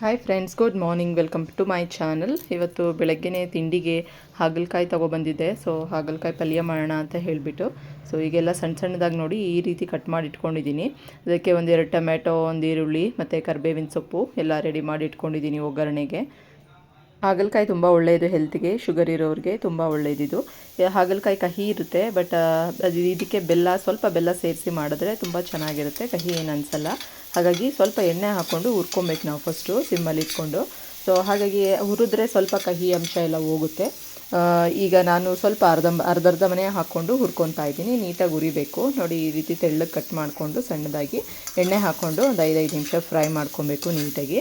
Hi friends, good morning. Welcome to my channel. ಇವತ್ತು ಬೆಳಗ್ಗೆನೇ ತಿಂಡಿಗೆ ಹಾಗಲಕಾಯಿ ತೊಗೊಬಂದಿದ್ದೆ. ಸೊ ಹಾಗಲಕಾಯಿ ಪಲ್ಯ ಮಾಡೋಣ ಅಂತ ಹೇಳಿಬಿಟ್ಟು ಈಗೆಲ್ಲ ಸಣ್ಣ ಸಣ್ಣದಾಗಿ ನೋಡಿ ಈ ರೀತಿ ಕಟ್ ಮಾಡಿ ಇಟ್ಕೊಂಡಿದ್ದೀನಿ. ಅದಕ್ಕೆ ಒಂದೆರಡು ಟೊಮೆಟೊ, ಒಂದು ಈರುಳ್ಳಿ ಮತ್ತು ಕರಿಬೇವಿನ ಸೊಪ್ಪು ಎಲ್ಲ ರೆಡಿ ಮಾಡಿ ಇಟ್ಕೊಂಡಿದ್ದೀನಿ ಒಗ್ಗರಣೆಗೆ. ಹಾಗಲಕಾಯಿ ತುಂಬ ಒಳ್ಳೆಯದು ಹೆಲ್ತ್ಗೆ, ಶುಗರ್ ಇರೋರಿಗೆ ತುಂಬ ಒಳ್ಳೆಯದಿದು. ಹಾಗಲಕಾಯಿ ಕಹಿ ಇರುತ್ತೆ, ಬಟ್ ಇದಕ್ಕೆ ಸ್ವಲ್ಪ ಬೆಲ್ಲ ಸೇರಿಸಿ ಮಾಡಿದ್ರೆ ತುಂಬ ಚೆನ್ನಾಗಿರುತ್ತೆ, ಕಹಿ ಏನು ಅನಿಸಲ್ಲ. ಹಾಗಾಗಿ ಸ್ವಲ್ಪ ಎಣ್ಣೆ ಹಾಕ್ಕೊಂಡು ಹುರ್ಕೊಬೇಕು ನಾವು ಫಸ್ಟು ಸಿಮ್ಮಲ್ಲಿ ಇಟ್ಕೊಂಡು. ಸೊ ಹಾಗಾಗಿ ಹುರಿದ್ರೆ ಸ್ವಲ್ಪ ಕಹಿ ಅಂಶ ಎಲ್ಲ ಹೋಗುತ್ತೆ. ಈಗ ನಾನು ಸ್ವಲ್ಪ ಅರ್ಧರ್ಧ ಮನೆ ಹಾಕ್ಕೊಂಡು ಹುರ್ಕೊತಾ ಇದ್ದೀನಿ. ನೀಟಾಗಿ ಹುರಿಬೇಕು ನೋಡಿ, ಈ ರೀತಿ ತೆಳ್ಳಗೆ ಕಟ್ ಮಾಡಿಕೊಂಡು ಸಣ್ಣದಾಗಿ ಎಣ್ಣೆ ಹಾಕ್ಕೊಂಡು ಒಂದು 5 ನಿಮಿಷ ಫ್ರೈ ಮಾಡ್ಕೊಬೇಕು ನೀಟಾಗಿ.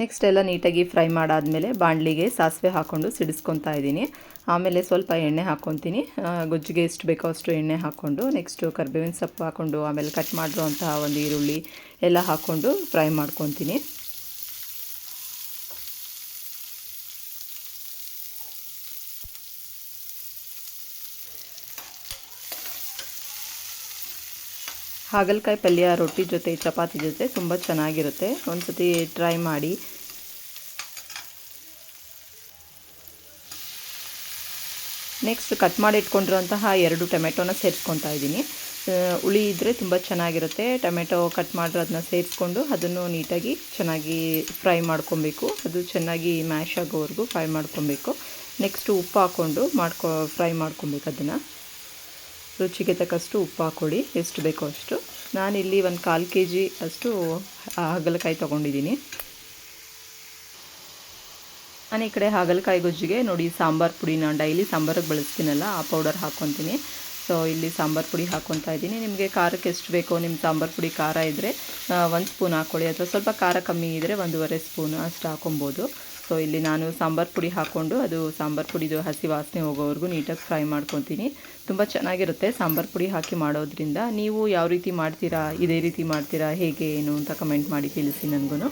ನೆಕ್ಸ್ಟ್ ಎಲ್ಲ ನೀಟಾಗಿ ಫ್ರೈ ಮಾಡಾದಮೇಲೆ ಬಾಣಲಿಗೆ ಸಾಸಿವೆ ಹಾಕ್ಕೊಂಡು ಸಿಡಿಸ್ಕೊತಾ ಇದ್ದೀನಿ. ಆಮೇಲೆ ಸ್ವಲ್ಪ ಎಣ್ಣೆ ಹಾಕ್ಕೊತೀನಿ. ಗೊಜ್ಜಿಗೆ ಎಷ್ಟು ಬೇಕೋ ಅಷ್ಟು ಎಣ್ಣೆ ಹಾಕ್ಕೊಂಡು ನೆಕ್ಸ್ಟು ಕರಿಬೇವಿನ ಸೊಪ್ಪು ಹಾಕ್ಕೊಂಡು ಆಮೇಲೆ ಕಟ್ ಮಾಡಿರುವಂತಹ ಒಂದು ಈರುಳ್ಳಿ ಎಲ್ಲ ಹಾಕ್ಕೊಂಡು ಫ್ರೈ ಮಾಡ್ಕೊತೀನಿ. ಹಾಗಲಕಾಯಿ ಪಲ್ಯ ರೊಟ್ಟಿ ಜೊತೆ, ಚಪಾತಿ ಜೊತೆ ತುಂಬ ಚೆನ್ನಾಗಿರುತ್ತೆ. ಒಂದು ಸತಿ ಟ್ರೈ ಮಾಡಿ. ನೆಕ್ಸ್ಟ್ ಕಟ್ ಮಾಡಿ ಇಟ್ಕೊಂಡಿರೋಂತಹ 2 ಟೊಮೆಟೊನ ಸೇರಿಸ್ಕೊತಾ ಇದ್ದೀನಿ. ಹುಳಿ ಇದ್ದರೆ ತುಂಬ ಚೆನ್ನಾಗಿರುತ್ತೆ. ಟೊಮೆಟೊ ಕಟ್ ಮಾಡಿರೋದನ್ನ ಸೇರಿಸ್ಕೊಂಡು ಅದನ್ನು ನೀಟಾಗಿ ಚೆನ್ನಾಗಿ ಫ್ರೈ ಮಾಡ್ಕೊಬೇಕು. ಅದು ಚೆನ್ನಾಗಿ ಮ್ಯಾಶ್ ಆಗೋವರೆಗೂ ಫ್ರೈ ಮಾಡ್ಕೊಬೇಕು. ನೆಕ್ಸ್ಟು ಉಪ್ಪು ಹಾಕ್ಕೊಂಡು ಫ್ರೈ ಮಾಡ್ಕೊಬೇಕು. ಅದನ್ನು ರುಚಿಗೆ ತಕ್ಕಷ್ಟು ಉಪ್ಪು ಹಾಕ್ಕೊಳ್ಳಿ, ಎಷ್ಟು ಬೇಕೋ ಅಷ್ಟು. ನಾನಿಲ್ಲಿ ಒಂದು 1/4 kg ಅಷ್ಟು ಹಾಗಲಕಾಯಿ ತೊಗೊಂಡಿದ್ದೀನಿ. ನಾನು ಈ ಕಡೆ ಹಾಗಲಕಾಯಿ ಗೊಜ್ಜಿಗೆ ನೋಡಿ ಸಾಂಬಾರು ಪುಡಿ, ನಾನು ಡೈಲಿ ಸಾಂಬಾರಿಗೆ ಬಳಸ್ತೀನಲ್ಲ ಆ ಪೌಡರ್ ಹಾಕ್ಕೊತೀನಿ. ಸೊ ಇಲ್ಲಿ ಸಾಂಬಾರು ಪುಡಿ ಹಾಕ್ಕೊತಾ ಇದ್ದೀನಿ. ನಿಮಗೆ ಖಾರಕ್ಕೆ ಎಷ್ಟು ಬೇಕೋ, ನಿಮ್ಮ ಸಾಂಬಾರು ಪುಡಿ ಖಾರ ಇದ್ದರೆ 1 ಸ್ಪೂನ್ ಹಾಕ್ಕೊಳ್ಳಿ, ಅಥವಾ ಸ್ವಲ್ಪ ಖಾರ ಕಮ್ಮಿ ಇದ್ದರೆ 1.5 ಸ್ಪೂನ್ ಅಷ್ಟು ಹಾಕೊಬೋದು. ಸೊ ಇಲ್ಲಿ ನಾನು ಸಾಂಬಾರು ಪುಡಿ ಹಾಕ್ಕೊಂಡು ಅದು ಸಾಂಬಾರು ಪುಡಿದು ಹಸಿ ವಾಸನೆ ಹೋಗೋವರೆಗೂ ನೀಟಾಗಿ ಫ್ರೈ ಮಾಡ್ಕೊತೀನಿ. ತುಂಬ ಚೆನ್ನಾಗಿರುತ್ತೆ ಸಾಂಬಾರು ಪುಡಿ ಹಾಕಿ ಮಾಡೋದ್ರಿಂದ. ನೀವು ಯಾವ ರೀತಿ ಮಾಡ್ತೀರಾ, ಇದೇ ರೀತಿ ಮಾಡ್ತೀರಾ, ಹೇಗೆ ಏನು ಅಂತ ಕಮೆಂಟ್ ಮಾಡಿ ತಿಳಿಸಿ ನನಗೂ.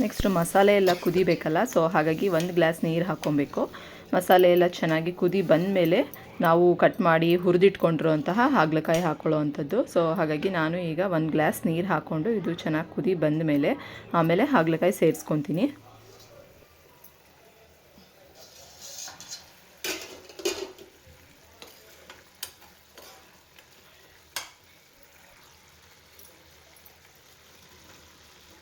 ನೆಕ್ಸ್ಟ್ ಮಸಾಲೆ ಎಲ್ಲ ಕುದಿಬೇಕಲ್ಲ, ಸೊ ಹಾಗಾಗಿ 1 ಗ್ಲಾಸ್ ನೀರು ಹಾಕ್ಕೊಬೇಕು. ಮಸಾಲೆ ಎಲ್ಲ ಚೆನ್ನಾಗಿ ಕುದಿ ಬಂದಮೇಲೆ ನಾವು ಕಟ್ ಮಾಡಿ ಹುರಿದಿಟ್ಕೊಂಡಿರುವಂತಹ ಹಾಗಲಕಾಯಿ ಹಾಕ್ಕೊಳ್ಳೋ ಅಂಥದ್ದು. ಸೊ ಹಾಗಾಗಿ ನಾನು ಈಗ 1 ಗ್ಲಾಸ್ ನೀರು ಹಾಕ್ಕೊಂಡು ಇದು ಚೆನ್ನಾಗಿ ಕುದಿ ಬಂದ ಮೇಲೆ ಆಮೇಲೆ ಹಾಗಲಕಾಯಿ ಸೇರಿಸ್ಕೊತೀನಿ.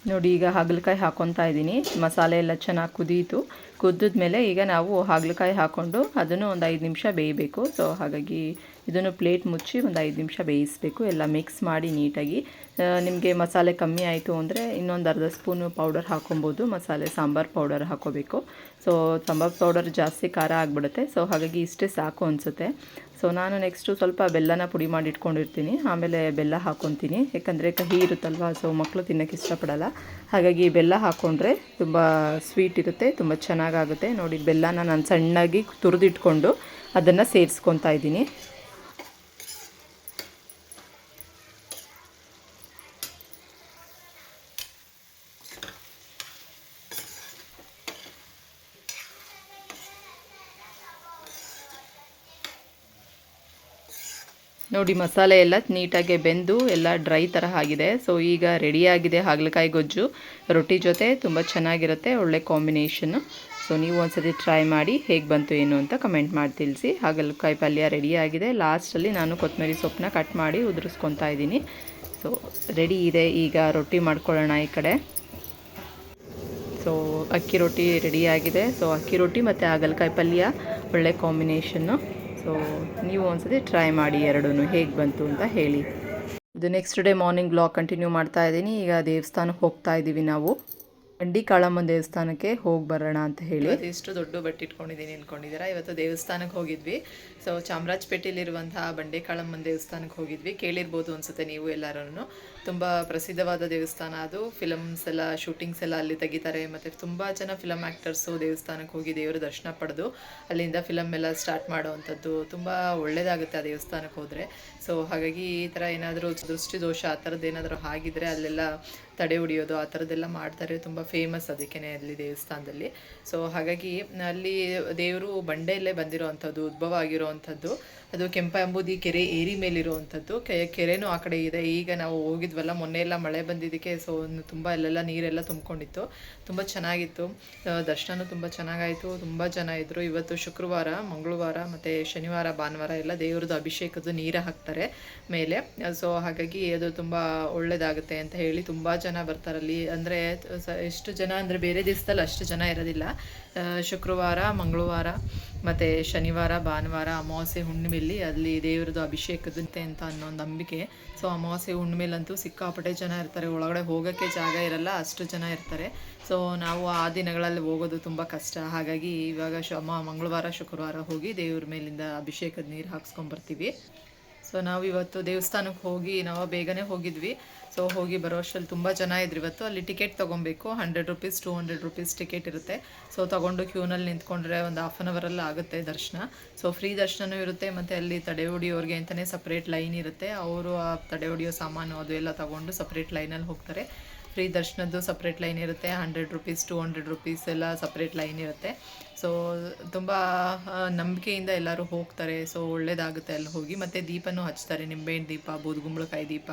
ನೋಡಿ ಈಗ ಹಾಗಲಕಾಯಿ ಹಾಕ್ಕೊತಾ ಇದ್ದೀನಿ. ಮಸಾಲೆ ಎಲ್ಲ ಚೆನ್ನಾಗಿ ಕುದೀತು. ಕುದ್ದಿದ್ಮೇಲೆ ಈಗ ನಾವು ಹಾಗಲಕಾಯಿ ಹಾಕ್ಕೊಂಡು ಅದನ್ನು ಒಂದು 5 ನಿಮಿಷ ಬೇಯಬೇಕು. ಸೊ ಹಾಗಾಗಿ ಇದನ್ನು ಪ್ಲೇಟ್ ಮುಚ್ಚಿ ಒಂದು 5 ನಿಮಿಷ ಬೇಯಿಸಬೇಕು. ಎಲ್ಲ ಮಿಕ್ಸ್ ಮಾಡಿ ನೀಟಾಗಿ. ನಿಮಗೆ ಮಸಾಲೆ ಕಮ್ಮಿ ಆಯಿತು ಅಂದರೆ ಇನ್ನೊಂದು ಅರ್ಧ ಸ್ಪೂನು ಪೌಡರ್ ಹಾಕ್ಕೊಬೋದು. ಮಸಾಲೆ ಸಾಂಬಾರು ಪೌಡರ್ ಹಾಕ್ಕೋಬೇಕು. ಸೊ ಸಾಂಬಾರು ಪೌಡರ್ ಜಾಸ್ತಿ ಖಾರ ಆಗಿಬಿಡುತ್ತೆ. ಸೊ ಹಾಗಾಗಿ ಇಷ್ಟೇ ಸಾಕು ಅನಿಸುತ್ತೆ. ಸೊ ನಾನು ನೆಕ್ಸ್ಟು ಸ್ವಲ್ಪ ಬೆಲ್ಲನ ಪುಡಿ ಮಾಡಿ ಇಟ್ಕೊಂಡಿರ್ತೀನಿ. ಆಮೇಲೆ ಬೆಲ್ಲ ಹಾಕ್ಕೊತೀನಿ, ಯಾಕಂದರೆ ಕಹಿ ಇರುತ್ತಲ್ವ, ಸೊ ಮಕ್ಕಳು ತಿನ್ನೋಕ್ಕೆ ಇಷ್ಟಪಡಲ್ಲ. ಹಾಗಾಗಿ ಬೆಲ್ಲ ಹಾಕ್ಕೊಂಡ್ರೆ ತುಂಬ ಸ್ವೀಟ್ ಇರುತ್ತೆ, ತುಂಬ ಚೆನ್ನಾಗಾಗುತ್ತೆ. ನೋಡಿ ಬೆಲ್ಲನ ನಾನು ಸಣ್ಣಾಗಿ ತುರಿದಿಟ್ಕೊಂಡು ಅದನ್ನು ಸೇರಿಸ್ಕೊತಾ ಇದ್ದೀನಿ. ನೋಡಿ ಮಸಾಲೆ ಎಲ್ಲ ನೀಟಾಗಿ ಬೆಂದು ಎಲ್ಲ ಡ್ರೈ ಥರ ಆಗಿದೆ. ಸೊ ಈಗ ರೆಡಿಯಾಗಿದೆ ಹಾಗಲಕಾಯಿ ಗೊಜ್ಜು. ರೊಟ್ಟಿ ಜೊತೆ ತುಂಬ ಚೆನ್ನಾಗಿರುತ್ತೆ, ಒಳ್ಳೆ ಕಾಂಬಿನೇಷನ್ನು. ಸೊ ನೀವು ಒಂದ್ಸತಿ ಟ್ರೈ ಮಾಡಿ ಹೇಗೆ ಬಂತು ಏನು ಅಂತ ಕಮೆಂಟ್ ಮಾಡಿ ತಿಳಿಸಿ. ಹಾಗಲಕಾಯಿ ಪಲ್ಯ ರೆಡಿಯಾಗಿದೆ. ಲಾಸ್ಟಲ್ಲಿ ನಾನು ಕೊತ್ತಂಬರಿ ಸೊಪ್ಪನ್ನ ಕಟ್ ಮಾಡಿ ಉದುರಿಸ್ಕೊತಾ ಇದ್ದೀನಿ. ಸೊ ರೆಡಿ ಇದೆ. ಈಗ ರೊಟ್ಟಿ ಮಾಡ್ಕೊಳ್ಳೋಣ ಈ ಕಡೆ. ಸೊ ಅಕ್ಕಿ ರೊಟ್ಟಿ ರೆಡಿಯಾಗಿದೆ. ಸೊ ಅಕ್ಕಿ ರೊಟ್ಟಿ ಮತ್ತು ಹಾಗಲಕಾಯಿ ಪಲ್ಯ ಒಳ್ಳೆ ಕಾಂಬಿನೇಷನ್ನು. ಸೊ ನೀವು ಒಂದ್ಸತಿ ಟ್ರೈ ಮಾಡಿ, ಎರಡೂ ಹೇಗೆ ಬಂತು ಅಂತ ಹೇಳಿ. ಇದು next day morning blog continue ಮಾಡ್ತಾ ಇದ್ದೀನಿ. ಈಗ ದೇವಸ್ಥಾನಕ್ಕೆ ಹೋಗ್ತಾ ಇದ್ದೀವಿ ನಾವು. ಬಂಡಿ ಕಾಳಮ್ಮನ ದೇವಸ್ಥಾನಕ್ಕೆ ಹೋಗಿ ಬರೋಣ ಅಂತ ಹೇಳಿ. ಇಷ್ಟು ದೊಡ್ಡ ಬಟ್ಟೆ ಇಟ್ಕೊಂಡಿದ್ದೀನಿ ಅಂದ್ಕೊಂಡಿದ್ದೀರಾ. ಇವತ್ತು ದೇವಸ್ಥಾನಕ್ಕೆ ಹೋಗಿದ್ವಿ. ಸೊ ಚಾಮರಾಜಪೇಟೆಯಲ್ಲಿರುವಂತಹ ಬಂಡಿ ಕಾಳಮ್ಮನ ದೇವಸ್ಥಾನಕ್ಕೆ ಹೋಗಿದ್ವಿ. ಕೇಳಿರ್ಬೋದು ಅನಿಸುತ್ತೆ ನೀವು ಎಲ್ಲರೂ. ತುಂಬ ಪ್ರಸಿದ್ಧವಾದ ದೇವಸ್ಥಾನ ಅದು. ಫಿಲಮ್ಸ್ ಎಲ್ಲ, ಶೂಟಿಂಗ್ಸ್ ಎಲ್ಲ ಅಲ್ಲಿ ತೆಗಿತಾರೆ. ಮತ್ತು ತುಂಬ ಜನ ಫಿಲಮ್ ಆ್ಯಕ್ಟರ್ಸು ದೇವಸ್ಥಾನಕ್ಕೆ ಹೋಗಿ ದೇವರ ದರ್ಶನ ಪಡೆದು ಅಲ್ಲಿಂದ ಫಿಲಮ್ ಎಲ್ಲ ಸ್ಟಾರ್ಟ್ ಮಾಡೋವಂಥದ್ದು. ತುಂಬ ಒಳ್ಳೆಯದಾಗುತ್ತೆ ಆ ದೇವಸ್ಥಾನಕ್ಕೆ ಹೋದರೆ. ಸೊ ಹಾಗಾಗಿ ಈ ಥರ ಏನಾದರೂ ದೃಷ್ಟಿ ದೋಷ ಆ ಥರದ್ದು ಏನಾದರೂ ಆಗಿದ್ದರೆ ಅಲ್ಲೆಲ್ಲ ತಡೆ ಹೊಡಿಯೋದು ಆ ಥರದ್ದೆಲ್ಲ ಮಾಡ್ತಾರೆ. ತುಂಬ ಫೇಮಸ್ ಅದಕ್ಕೇ ಅಲ್ಲಿ ದೇವಸ್ಥಾನದಲ್ಲಿ. ಸೊ ಹಾಗಾಗಿ ಅಲ್ಲಿ ದೇವರು ಬಂಡೆಯಲ್ಲೇ ಬಂದಿರೋ ಅಂಥದ್ದು, ಉದ್ಭವ ಆಗಿರೋ ಅಂಥದ್ದು. ಅದು ಕೆಂಪಂಬುದಿ ಕೆರೆ ಏರಿ ಮೇಲಿರುವಂಥದ್ದು. ಕೆರೆನೂ ಆ ಕಡೆ ಇದೆ. ಈಗ ನಾವು ಹೋಗಿದ್ವಲ್ಲ ಮೊನ್ನೆ ಎಲ್ಲ ಮಳೆ ಬಂದಿದ್ದಕ್ಕೆ ಸೊ ತುಂಬ ಅಲ್ಲೆಲ್ಲ ನೀರೆಲ್ಲ ತುಂಬಿಕೊಂಡಿತ್ತು. ತುಂಬ ಚೆನ್ನಾಗಿತ್ತು. ದರ್ಶನನೂ ತುಂಬ ಚೆನ್ನಾಗಾಯಿತು. ತುಂಬ ಜನ ಇದ್ದರು. ಇವತ್ತು ಶುಕ್ರವಾರ, ಮಂಗಳವಾರ ಮತ್ತು ಶನಿವಾರ, ಭಾನುವಾರ ಎಲ್ಲ ದೇವ್ರದ್ದು ಅಭಿಷೇಕದ್ದು ನೀರು ಹಾಕ್ತಾರೆ ಮೇಲೆ. ಸೊ ಹಾಗಾಗಿ ಅದು ತುಂಬ ಒಳ್ಳೆಯದಾಗುತ್ತೆ ಅಂತ ಹೇಳಿ ತುಂಬ ಜನ ಬರ್ತಾರಲ್ಲಿ. ಅಂದರೆ ಎಷ್ಟು ಜನ ಅಂದರೆ ಬೇರೆ ದಿವಸದಲ್ಲಿ ಅಷ್ಟು ಜನ ಇರೋದಿಲ್ಲ. ಶುಕ್ರವಾರ, ಮಂಗಳವಾರ ಮತ್ತು ಶನಿವಾರ, ಭಾನುವಾರ, ಅಮಾವಾಸ್ಯೆ, ಹುಣ್ಣಿಮೆಯಲ್ಲಿ ಅಲ್ಲಿ ದೇವ್ರದ್ದು ಅಭಿಷೇಕದಂತೆ ಅಂತ ಅನ್ನೋ ಒಂದು ನಂಬಿಕೆ. ಸೊ ಅಮಾವಾಸ್ಯೆ ಹುಣ್ಣಿಮೆಲಂತೂ ಸಿಕ್ಕಾಪಟ್ಟೆ ಜನ ಇರ್ತಾರೆ. ಒಳಗಡೆ ಹೋಗೋಕ್ಕೆ ಜಾಗ ಇರಲ್ಲ, ಅಷ್ಟು ಜನ ಇರ್ತಾರೆ. ಸೊ ನಾವು ಆ ದಿನಗಳಲ್ಲಿ ಹೋಗೋದು ತುಂಬ ಕಷ್ಟ. ಹಾಗಾಗಿ ಇವಾಗ ಮಂಗಳವಾರ, ಶುಕ್ರವಾರ ಹೋಗಿ ದೇವ್ರ ಮೇಲಿಂದ ಅಭಿಷೇಕದ ನೀರು ಹಾಕ್ಸ್ಕೊಂಬರ್ತೀವಿ. ಸೊ ನಾವು ಇವತ್ತು ದೇವಸ್ಥಾನಕ್ಕೆ ಹೋಗಿ ನಾವು ಬೇಗನೆ ಹೋಗಿದ್ವಿ. ಸೊ ಹೋಗಿ ಬರೋ ಅಷ್ಟರಲ್ಲಿ ತುಂಬ ಜನ ಇದ್ರು. ಇವತ್ತು ಅಲ್ಲಿ ಟಿಕೆಟ್ ತೊಗೊಬೇಕು. 100 ರೂಪೀಸ್, 200 ರೂಪೀಸ್ ಟಿಕೆಟ್ ಇರುತ್ತೆ. ಸೊ ತೊಗೊಂಡು ಕ್ಯೂನಲ್ಲಿ ನಿಂತ್ಕೊಂಡ್ರೆ ಒಂದು ಹಾಫ್ ಆನ್ ಅವರಲ್ಲಿ ಆಗುತ್ತೆ ದರ್ಶನ. ಸೊ ಫ್ರೀ ದರ್ಶನವೂ ಇರುತ್ತೆ. ಮತ್ತು ಅಲ್ಲಿ ತಡೆ ಹೊಡಿಯೋರಿಗೆ ಅಂತಲೇ ಸಪ್ರೇಟ್ ಲೈನ್ ಇರುತ್ತೆ. ಅವರು ಆ ತಡೆ ಹೊಡಿಯೋ ಸಾಮಾನು ಅದು ಎಲ್ಲ ತೊಗೊಂಡು ಸಪ್ರೇಟ್ ಲೈನಲ್ಲಿ ಹೋಗ್ತಾರೆ. ಫ್ರೀ ದರ್ಶನದ್ದು ಸಪ್ರೇಟ್ ಲೈನ್ ಇರುತ್ತೆ. 100 ರೂಪೀಸ್, 200 ರೂಪೀಸ್ ಎಲ್ಲ ಸಪ್ರೇಟ್ ಲೈನ್ ಇರುತ್ತೆ. ಸೊ ತುಂಬ ನಂಬಿಕೆಯಿಂದ ಎಲ್ಲರೂ ಹೋಗ್ತಾರೆ. ಸೊ ಒಳ್ಳೆಯದಾಗುತ್ತೆ ಅಲ್ಲಿ ಹೋಗಿ. ಮತ್ತು ದೀಪನೂ ಹಚ್ತಾರೆ. ನಿಂಬೆಹಣ್ಣು ದೀಪ, ಬೂದುಗುಂಬಳಕಾಯಿ ದೀಪ,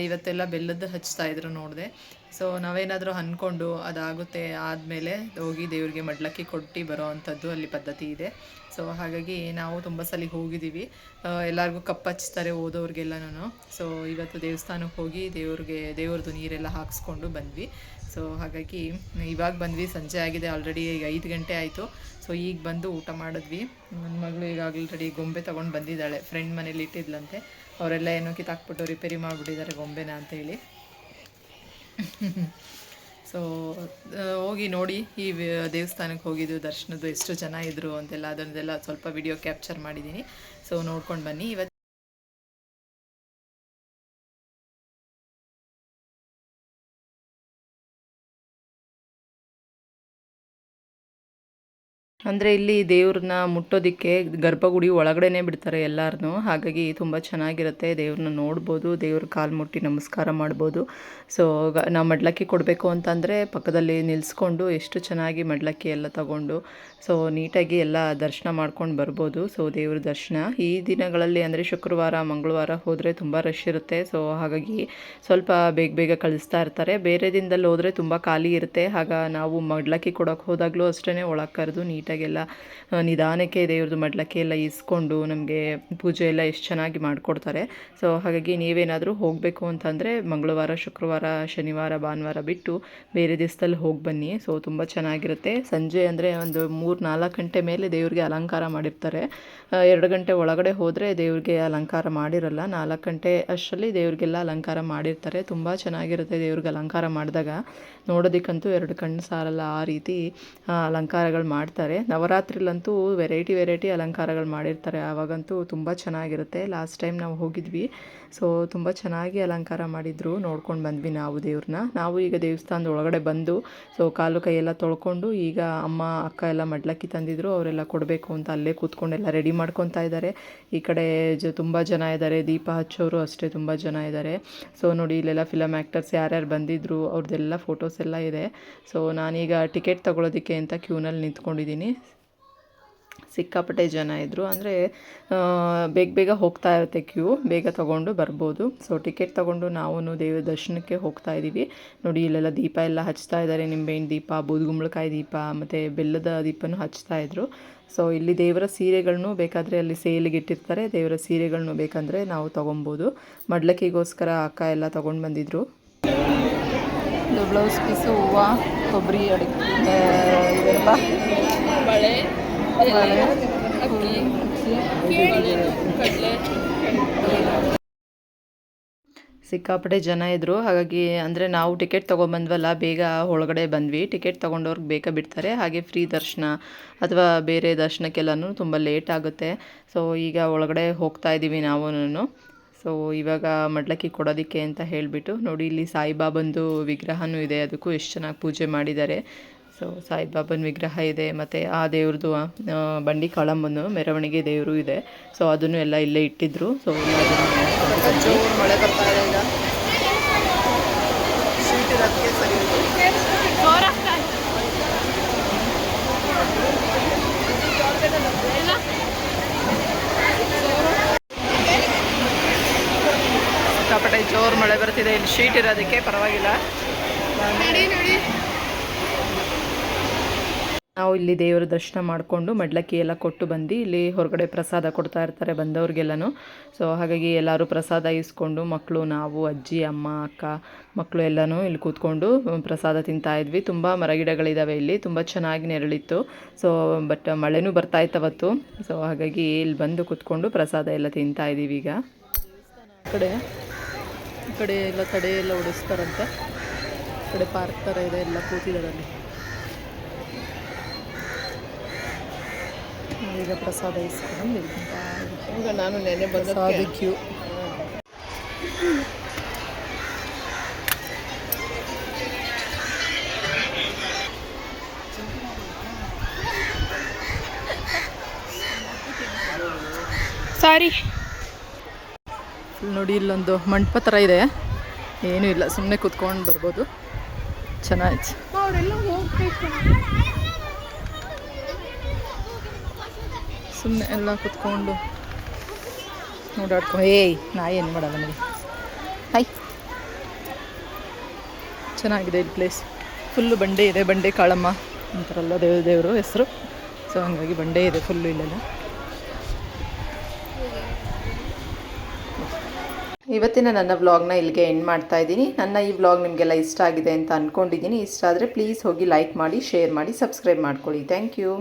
ಇವತ್ತೆಲ್ಲ ಬೆಲ್ಲದ್ದು ಹಚ್ತಾಯಿದ್ರು ನೋಡಿದೆ. ಸೊ ನಾವೇನಾದರೂ ಅಂದ್ಕೊಂಡು ಅದಾಗುತ್ತೆ ಆದಮೇಲೆ ಹೋಗಿ ದೇವ್ರಿಗೆ ಮಡ್ಲಕ್ಕಿ ಕೊಟ್ಟು ಬರೋ ಅಂಥದ್ದು ಅಲ್ಲಿ ಪದ್ಧತಿ ಇದೆ. ಸೊ ಹಾಗಾಗಿ ನಾವು ತುಂಬ ಸಲ ಹೋಗಿದ್ದೀವಿ. ಎಲ್ಲರಿಗೂ ಕಪ್ ಹಚ್ತಾರೆ ಓದೋರಿಗೆಲ್ಲನೂ. ಸೊ ಇವತ್ತು ದೇವಸ್ಥಾನಕ್ಕೆ ಹೋಗಿ ದೇವ್ರದ್ದು ನೀರೆಲ್ಲ ಹಾಕ್ಸ್ಕೊಂಡು ಬಂದ್ವಿ. ಸೊ ಹಾಗಾಗಿ ಇವಾಗ ಬಂದ್ವಿ. ಸಂಜೆ ಆಗಿದೆ ಆಲ್ರೆಡಿ. ಈಗ 5 ಗಂಟೆ ಆಯಿತು. ಸೊ ಈಗ ಬಂದು ಊಟ ಮಾಡಿದ್ವಿ. ನನ್ನ ಮಗಳು ಈಗ ಆಲ್ರೆಡಿ ಗೊಂಬೆ ತೊಗೊಂಡು ಬಂದಿದ್ದಾಳೆ. ಫ್ರೆಂಡ್ ಮನೇಲಿ ಇಟ್ಟಿದ್ಲಂತೆ. ಅವರೆಲ್ಲ ಏನೋ ಕಿತ್ತಾಕ್ಬಿಟ್ಟು ರಿಪೇರಿ ಮಾಡಿಬಿಟ್ಟಿದ್ದಾರೆ ಗೊಂಬೆನ ಅಂತೇಳಿ. ಸೊ ಹೋಗಿ ನೋಡಿ ಈ ದೇವಸ್ಥಾನಕ್ಕೆ ಹೋಗಿದ್ದು, ದರ್ಶನದ್ದು ಎಷ್ಟು ಜನ ಇದ್ದರು ಅಂತೆಲ್ಲ ಅದನ್ನೆಲ್ಲ ಸ್ವಲ್ಪ ವಿಡಿಯೋ ಕ್ಯಾಪ್ಚರ್ ಮಾಡಿದ್ದೀನಿ. ಸೊ ನೋಡ್ಕೊಂಡು ಬನ್ನಿ. ಇವತ್ತು ಅಂದರೆ ಇಲ್ಲಿ ದೇವ್ರನ್ನ ಮುಟ್ಟೋದಕ್ಕೆ ಗರ್ಭಗುಡಿ ಒಳಗಡೆನೇ ಬಿಡ್ತಾರೆ ಎಲ್ಲರನ್ನೂ. ಹಾಗಾಗಿ ತುಂಬ ಚೆನ್ನಾಗಿರುತ್ತೆ. ದೇವ್ರನ್ನ ನೋಡ್ಬೋದು, ದೇವ್ರ ಕಾಲು ಮುಟ್ಟಿ ನಮಸ್ಕಾರ ಮಾಡ್ಬೋದು. ಸೊ ನಾವು ಮಡ್ಲಕ್ಕಿ ಕೊಡಬೇಕು ಅಂತಂದರೆ ಪಕ್ಕದಲ್ಲಿ ನಿಲ್ಲಿಸ್ಕೊಂಡು ಎಷ್ಟು ಚೆನ್ನಾಗಿ ಮಡ್ಲಕ್ಕಿ ಎಲ್ಲ ತಗೊಂಡು ಸೊ ನೀಟಾಗಿ ಎಲ್ಲ ದರ್ಶನ ಮಾಡ್ಕೊಂಡು ಬರ್ಬೋದು. ಸೊ ದೇವ್ರ ದರ್ಶನ ಈ ದಿನಗಳಲ್ಲಿ ಅಂದರೆ ಶುಕ್ರವಾರ, ಮಂಗಳವಾರ ಹೋದರೆ ತುಂಬ ರಶ್ ಇರುತ್ತೆ. ಸೊ ಹಾಗಾಗಿ ಸ್ವಲ್ಪ ಬೇಗ ಕಳಿಸ್ತಾ ಇರ್ತಾರೆ. ಬೇರೆ ದಿನದಲ್ಲಿ ಹೋದರೆ ತುಂಬ ಖಾಲಿ ಇರುತ್ತೆ. ಆಗ ನಾವು ಮಡ್ಲಕ್ಕಿ ಕೊಡೋಕ್ಕೆ ಹೋದಾಗಲೂ ಅಷ್ಟೇ ಒಳಗೆ ಕರೆದು ನೀಟಾಗೆಲ್ಲ ನಿಧಾನಕ್ಕೆ ದೇವ್ರದ್ದು ಮಡ್ಲಕ್ಕಿ ಎಲ್ಲ ಇಸ್ಕೊಂಡು ನಮಗೆ ಪೂಜೆ ಎಲ್ಲ ಎಷ್ಟು ಚೆನ್ನಾಗಿ ಮಾಡಿಕೊಡ್ತಾರೆ. ಸೊ ಹಾಗಾಗಿ ನೀವೇನಾದರೂ ಹೋಗಬೇಕು ಅಂತಂದರೆ ಮಂಗಳವಾರ, ಶುಕ್ರವಾರ, ಶನಿವಾರ, ಭಾನುವಾರ ಬಿಟ್ಟು ಬೇರೆ ದಿವಸದಲ್ಲಿ ಹೋಗಿ ಬನ್ನಿ. ಸೊ ತುಂಬ ಚೆನ್ನಾಗಿರುತ್ತೆ. ಸಂಜೆ ಅಂದರೆ ಒಂದು 3-4 ಗಂಟೆ ಮೇಲೆ ದೇವ್ರಿಗೆ ಅಲಂಕಾರ ಮಾಡಿರ್ತಾರೆ. 2 ಗಂಟೆ ಒಳಗಡೆ ಹೋದರೆ ದೇವ್ರಿಗೆ ಅಲಂಕಾರ ಮಾಡಿರಲ್ಲ. 4 ಗಂಟೆ ಅಷ್ಟರಲ್ಲಿ ದೇವ್ರಿಗೆಲ್ಲ ಅಲಂಕಾರ ಮಾಡಿರ್ತಾರೆ. ತುಂಬ ಚೆನ್ನಾಗಿರುತ್ತೆ ದೇವ್ರಿಗೆ ಅಲಂಕಾರ ಮಾಡಿದಾಗ. ನೋಡೋದಕ್ಕಂತೂ 2 ಕಣ್ಣು ಸಾರಲ್ಲ ಆ ರೀತಿ ಅಲಂಕಾರಗಳು ಮಾಡ್ತಾರೆ. ನವರಾತ್ರಿಲಂತೂ ವೆರೈಟಿ ಅಲಂಕಾರಗಳು ಮಾಡಿರ್ತಾರೆ. ಆವಾಗಂತೂ ತುಂಬ ಚೆನ್ನಾಗಿರುತ್ತೆ. ಲಾಸ್ಟ್ ಟೈಮ್ ನಾವು ಹೋಗಿದ್ವಿ. ಸೊ ತುಂಬ ಚೆನ್ನಾಗಿ ಅಲಂಕಾರ ಮಾಡಿದರು. ನೋಡ್ಕೊಂಡು ಬಂದ್ವಿ ನಾವು ದೇವ್ರನ್ನ. ನಾವು ಈಗ ದೇವಸ್ಥಾನದ ಒಳಗಡೆ ಬಂದು ಸೊ ಕಾಲು ಕೈಯೆಲ್ಲ ತೊಳ್ಕೊಂಡು ಈಗ ಅಮ್ಮ ಅಕ್ಕ ಎಲ್ಲ ಮಡ್ಲಕ್ಕಿ ತಂದಿದ್ರು. ಅವರೆಲ್ಲ ಕೊಡಬೇಕು ಅಂತ ಅಲ್ಲೇ ಕೂತ್ಕೊಂಡೆಲ್ಲ ರೆಡಿ ಮಾಡ್ಕೊತಾ ಇದ್ದಾರೆ. ಈ ಕಡೆ ತುಂಬ ಜನ ಇದ್ದಾರೆ. ದೀಪ ಹಚ್ಚೋರು ಅಷ್ಟೇ ತುಂಬ ಜನ ಇದ್ದಾರೆ. ಸೊ ನೋಡಿ ಇಲ್ಲೆಲ್ಲ ಫಿಲಮ್ ಆ್ಯಕ್ಟರ್ಸ್ ಯಾರ್ಯಾರು ಬಂದಿದ್ದರು ಅವ್ರದ್ದೆಲ್ಲ ಫೋಟೋಸ್ ಎಲ್ಲ ಇದೆ. ಸೊ ನಾನೀಗ ಟಿಕೆಟ್ ತೊಗೊಳೋದಕ್ಕೆ ಅಂತ ಕ್ಯೂನಲ್ಲಿ ನಿಂತ್ಕೊಂಡಿದ್ದೀನಿ. ಸಿಕ್ಕಾಪಟ್ಟೆ ಜನ ಇದ್ದರು. ಅಂದರೆ ಬೇಗ ಹೋಗ್ತಾ ಇರುತ್ತೆ ಕ್ಯೂ. ಬೇಗ ತೊಗೊಂಡು ಬರ್ಬೋದು. ಸೊ ಟಿಕೆಟ್ ತೊಗೊಂಡು ನಾವು ದೇವ್ರ ದರ್ಶನಕ್ಕೆ ಹೋಗ್ತಾ ಇದ್ದೀವಿ. ನೋಡಿ ಇಲ್ಲೆಲ್ಲ ದೀಪ ಎಲ್ಲ ಹಚ್ತಾ ಇದ್ದಾರೆ. ನಿಂಬೆಹಣ್ಣು ದೀಪ, ಬೂದುಗುಂಬಳಕಾಯಿ ದೀಪ ಮತ್ತು ಬೆಲ್ಲದ ದೀಪನೂ ಹಚ್ತಾ ಇದ್ರು. ಸೊ ಇಲ್ಲಿ ದೇವರ ಸೀರೆಗಳನ್ನೂ ಬೇಕಾದರೆ ಅಲ್ಲಿ ಸೇಲಿಗೆ ಇಟ್ಟಿರ್ತಾರೆ. ದೇವರ ಸೀರೆಗಳನ್ನೂ ಬೇಕಂದರೆ ನಾವು ತೊಗೊಬೋದು. ಮಡ್ಲಕ್ಕಿಗೋಸ್ಕರ ಅಕ್ಕ ಎಲ್ಲ ತೊಗೊಂಡು ಬಂದಿದ್ರು. ಬ್ಲೌಸ್ ಪೀಸು, ಹೂವು, ಕೊಬ್ಬರಿ, ಇದೆಲ್ಲ ಬಳೆ, ಸಿಕ್ಕಾಪಟ್ಟೆ ಜನ ಇದ್ದರು. ಹಾಗಾಗಿ ಅಂದರೆ ನಾವು ಟಿಕೆಟ್ ತೊಗೊಂಬಂದ್ವಲ್ಲ, ಬೇಗ ಒಳಗಡೆ ಬಂದ್ವಿ. ಟಿಕೆಟ್ ತೊಗೊಂಡವ್ರಿಗೆ ಬೇಗ ಬಿಡ್ತಾರೆ. ಹಾಗೆ ಫ್ರೀ ದರ್ಶನ ಅಥವಾ ಬೇರೆ ದರ್ಶನಕ್ಕೆಲ್ಲನೂ ತುಂಬ ಲೇಟ್ ಆಗುತ್ತೆ. ಸೊ ಈಗ ಒಳಗಡೆ ಹೋಗ್ತಾ ಇದ್ದೀವಿ ನಾವು. ಸೊ ಇವಾಗ ಮಡ್ಲಕ್ಕಿ ಕೊಡೋದಕ್ಕೆ ಅಂತ ಹೇಳಿಬಿಟ್ಟು ನೋಡಿ ಇಲ್ಲಿ ಸಾಯಿಬಾಬಂದು ವಿಗ್ರಹನೂ ಇದೆ. ಅದಕ್ಕೂ ಎಷ್ಟು ಚೆನ್ನಾಗಿ ಪೂಜೆ ಮಾಡಿದ್ದಾರೆ. ಸೊ ಸಾಯಿಬಾಬನ ವಿಗ್ರಹ ಇದೆ. ಮತ್ತು ಆ ದೇವ್ರದ್ದು ಬಂಡಿ ಕಾಳಮ್ಮನ ಮೆರವಣಿಗೆ ದೇವರು ಇದೆ. ಸೊ ಅದನ್ನು ಎಲ್ಲ ಇಲ್ಲೇ ಇಟ್ಟಿದ್ರು. ಸೊ ಮಳೆ ಬರ್ತಾ ಇದೆ ಈಗ. ಶೀಟ್ ಇರೋದಕ್ಕೆ ಸರಿ ಜೋರು ಮಳೆ ಬರ್ತಿದೆ. ಇಲ್ಲಿ ಶೀಟ್ ಇರೋದಕ್ಕೆ ಪರವಾಗಿಲ್ಲ. ನಾವು ಇಲ್ಲಿ ದೇವರ ದರ್ಶನ ಮಾಡಿಕೊಂಡು ಮಡ್ಲಕ್ಕಿ ಎಲ್ಲ ಕೊಟ್ಟು ಬಂದು ಇಲ್ಲಿ ಹೊರಗಡೆ ಪ್ರಸಾದ ಕೊಡ್ತಾ ಇರ್ತಾರೆ ಬಂದವ್ರಿಗೆಲ್ಲನೂ. ಸೊ ಹಾಗಾಗಿ ಎಲ್ಲರೂ ಪ್ರಸಾದ ಇಸ್ಕೊಂಡು ಮಕ್ಕಳು, ನಾವು, ಅಜ್ಜಿ, ಅಮ್ಮ, ಅಕ್ಕ ಮಕ್ಕಳು ಎಲ್ಲನೂ ಇಲ್ಲಿ ಕೂತ್ಕೊಂಡು ಪ್ರಸಾದ ತಿಂತಾಯಿದ್ವಿ. ತುಂಬ ಮರಗಿಡಗಳಿದ್ದಾವೆ ಇಲ್ಲಿ, ತುಂಬ ಚೆನ್ನಾಗಿ ನೆರಳಿತ್ತು. ಸೊ ಬಟ್ ಮಳೆನೂ ಬರ್ತಾಯಿತ್ತು ಅವತ್ತು. ಸೊ ಹಾಗಾಗಿ ಇಲ್ಲಿ ಬಂದು ಕೂತ್ಕೊಂಡು ಪ್ರಸಾದ ಎಲ್ಲ ತಿಂತಾಯಿದ್ದೀವಿ. ಈಗ ಈ ಕಡೆ ಎಲ್ಲ ತಡೆ ಎಲ್ಲ ಓಡಿಸ್ತಾರಂತೆ. ಈ ಕಡೆ ಪಾರ್ಕ್ ಥರ ಇದೆ, ಎಲ್ಲ ಕೂತಿದ್ದಾರಲ್ಲಿ. ಈಗ ಪ್ರಸಾದ ಇಸ್ಕೊಂಡು ಈಗ ನಾನು ನೆನೆ ಪ್ರಸಾದ ಕ್ಯೂ. ಸಾರಿ ನೋಡಿ, ಇಲ್ಲೊಂದು ಮಂಟಪ ಥರ ಇದೆ, ಏನೂ ಇಲ್ಲ, ಸುಮ್ಮನೆ ಕೂತ್ಕೊಂಡು ಬರ್ಬೋದು. ಚೆನ್ನಾಯ್ತು. ಸುಮ್ಮನೆ ಎಲ್ಲ ಕುತ್ಕೊಂಡು ಓಡಾಡ್ಕೊಂಡು ನಾ ಏನು ಮಾಡಲ್ಲ ನನಗೆ. ಹಾಯ್, ಚೆನ್ನಾಗಿದೆ ಇಲ್ಲಿ ಪ್ಲೇಸ್. ಫುಲ್ಲು ಬಂಡೆ ಇದೆ, ಬಂಡೆ ಕಾಳಮ್ಮ ಅಂತಾರಲ್ಲ ದೇವರು ಹೆಸರು. ಸೊ ಹಂಗಾಗಿ ಬಂಡೆ ಇದೆ ಫುಲ್ಲು ಇಲ್ಲೆಲ್ಲ. ಇವತ್ತಿನ ನನ್ನ ವ್ಲಾಗ್ನ ಇಲ್ಲಿಗೆ ಎಂಡ್ ಮಾಡ್ತಾ ಇದ್ದೀನಿ. ನನ್ನ ಈ ವ್ಲಾಗ್ ನಿಮಗೆಲ್ಲ ಇಷ್ಟ ಆಗಿದೆ ಅಂತ ಅಂದ್ಕೊಂಡಿದ್ದೀನಿ. ಇಷ್ಟ ಆದರೆ ಪ್ಲೀಸ್ ಹೋಗಿ ಲೈಕ್ ಮಾಡಿ, ಶೇರ್ ಮಾಡಿ, ಸಬ್ಸ್ಕ್ರೈಬ್ ಮಾಡ್ಕೊಳ್ಳಿ. Thank you.